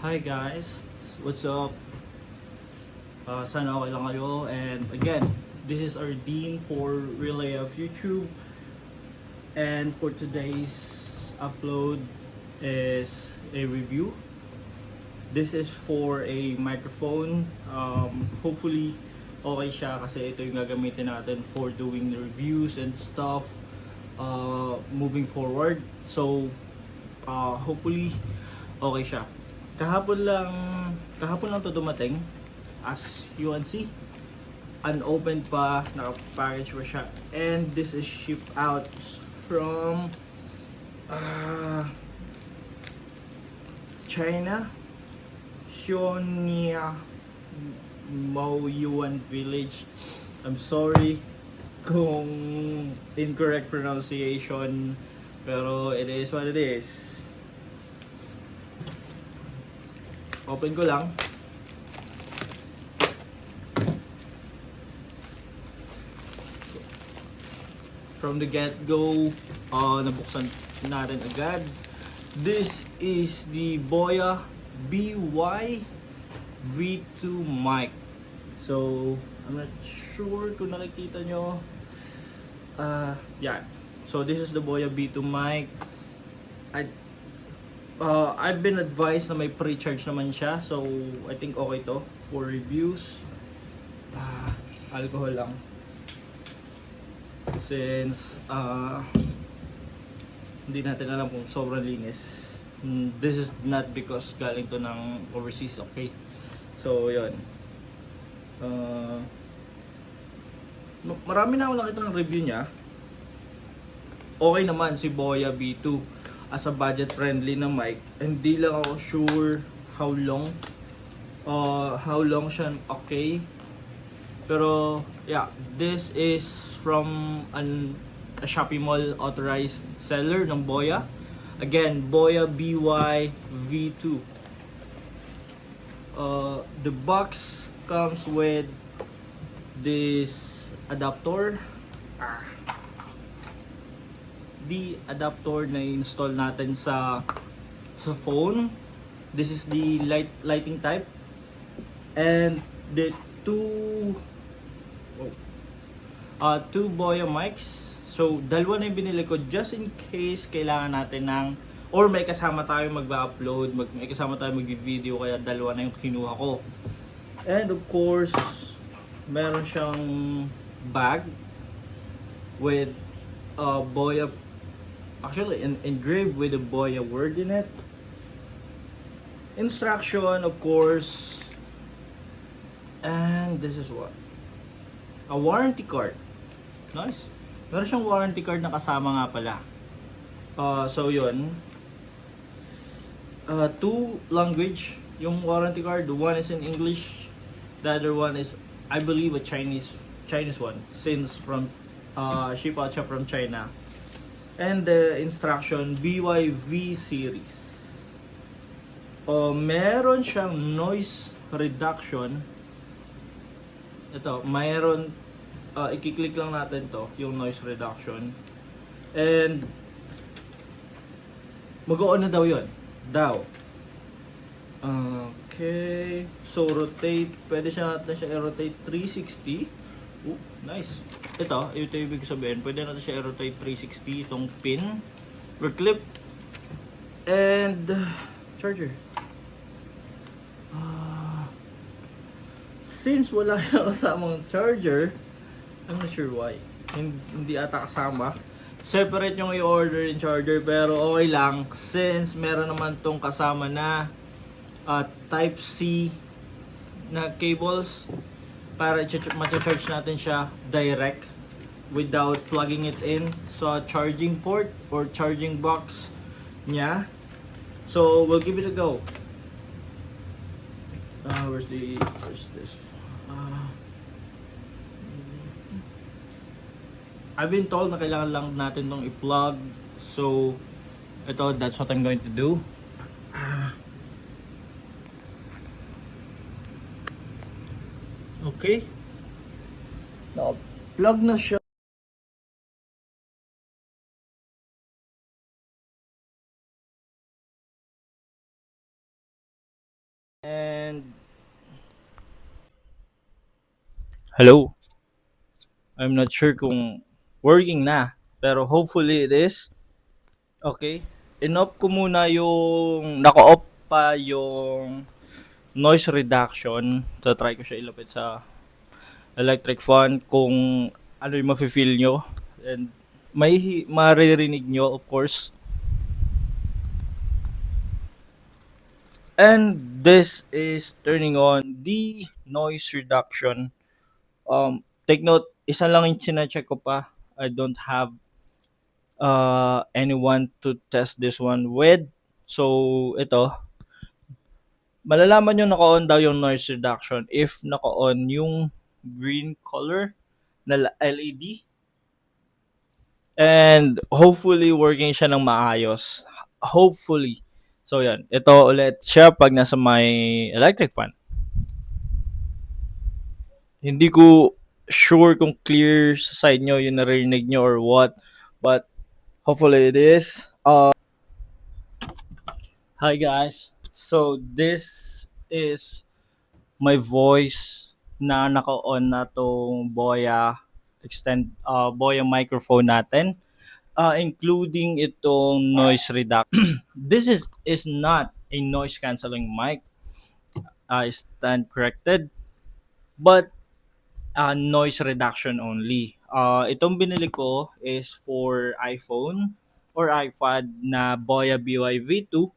Hi guys, what's up? Sana okay lang kayo. And again, this is our Dean for Relay of YouTube. And for today's upload is a review. This is for a microphone. Hopefully okay siya kasi ito yung gagamitin natin for doing reviews and stuff moving forward. So hopefully okay siya. Kahapon lang to dumating. As you can see, unopened pa, naka-package pa siya. And this is shipped out from China, Xiaonia Maoyuan Village. I'm sorry kung incorrect pronunciation, pero it is what it is. Open ko lang. From the get-go, nabuksan natin agad. This is the Boya BY V2 mic. So, I'm not sure kung nakikita nyo. Yan. So, this is the Boya B2 mic. I've been advised na may pre-charge naman siya. So, I think okay to for reviews. Alcohol lang. Since hindi natin alam kung sobrang linis. This is not because galing to ng overseas, okay? So, yun. Marami na ako nakita ng review niya. Okay naman si Boya B2 as a budget friendly na mic. Hindi lang ako sure how long siya okay. Pero yeah, this is from a Shopee Mall authorized seller ng Boya. Again, Boya BY V2. The box comes with this adapter. The adapter na install natin sa phone. This is the lighting type. And the two Boya mics. So, dalawa na yung binili ko just in case kailangan natin ng, or may kasama tayo mag-upload, may kasama tayo mag-video, kaya dalawa na yung kinuha ko. And of course, meron siyang bag with Boya, actually engraved with a Boya word in it. Instruction, of course. And this is what? A warranty card. Nice. Meron siyang warranty card na kasama nga pala. So yun. Two language yung warranty card. One is in English. The other one is, I believe, a Chinese one. Since from ship out siya from China. And the instruction, BYV series. Meron siyang noise reduction. Ito, mayroon, i-click lang natin to, yung noise reduction. And mag-on na daw yun. Okay. So, rotate. Pwede natin siya i-rotate 360. Nice. Ito yung ibig sabihin. Pwede natin siya i-rotate 360. Itong pin. Or clip. And charger. Since wala siya kasamang charger, I'm not sure why. Hindi ata kasama. Separate yung i-order yung charger, pero okay lang since meron naman tong kasama na type C na cables para ma-charge natin siya direct without plugging it in sa charging port or charging box niya. So we'll give it a go. Where's this? I've been told na kailangan lang natin tong i-plug. So, that's what I'm going to do. Okay. Plug na siya. And hello. I'm not sure kung working na, pero hopefully it is. Okay. In-off ko muna yung naka-off pa yung noise reduction. So try ko siya ilapit sa electric fan kung ano yung mafe-feel nyo. And may maririnig nyo of course. And this is turning on the noise reduction. Take note, isa lang yung chinecheck ko pa. I don't have anyone to test this one with. So, ito, malalaman nyo naka-on daw yung noise reduction if naka-on yung green color na LED. And hopefully working siya ng maayos. Hopefully. So, yan. Ito ulit siya pag nasa may electric fan. Hindi ko sure kung clear sa side nyo yung narinig nyo or what. But hopefully it is. Hi guys. So this is my voice na naka-on na tong Boya microphone natin, including itong noise reduction. This is not a noise cancelling mic. I stand corrected, but noise reduction only. Itong binili ko is for iPhone or iPad na Boya BY-V2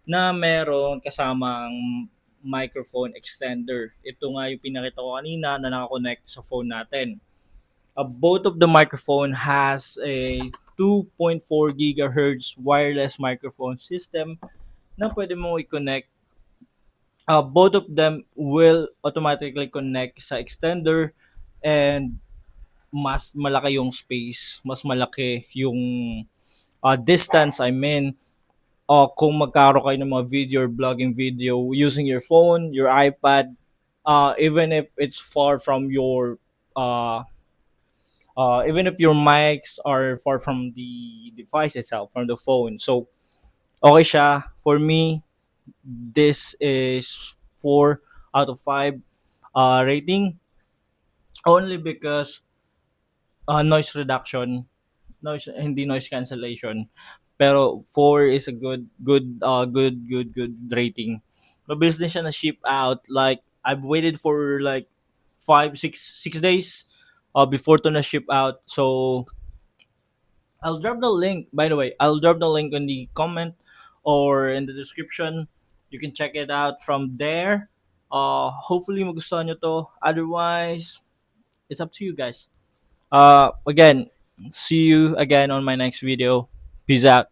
na meron kasamang microphone extender. Ito nga yung pinakita ko kanina na nakakonect sa phone natin. Both of the microphone has a 2.4 gigahertz wireless microphone system na pwede mo i-connect. Both of them will automatically connect sa extender, and mas malaki yung space, mas malaki yung distance, I mean, kung magkakaroon kayo ng mga video or vlogging video using your phone, your iPad, even if it's far from your even if your mics are far from the device itself, from the phone. So, okay siya. For me, this is 4 out of 5 rating, only because noise reduction, hindi noise cancellation. Pero 4 is a good rating. Mabilis din siya na ship out. Like, I've waited for like 6 days before to na ship out. So, I'll drop the link. By the way, I'll drop the link in the comment or in the description. You can check it out from there. Hopefully magustuhan nyo to. Otherwise, it's up to you guys. Again, see you again on my next video. Peace out.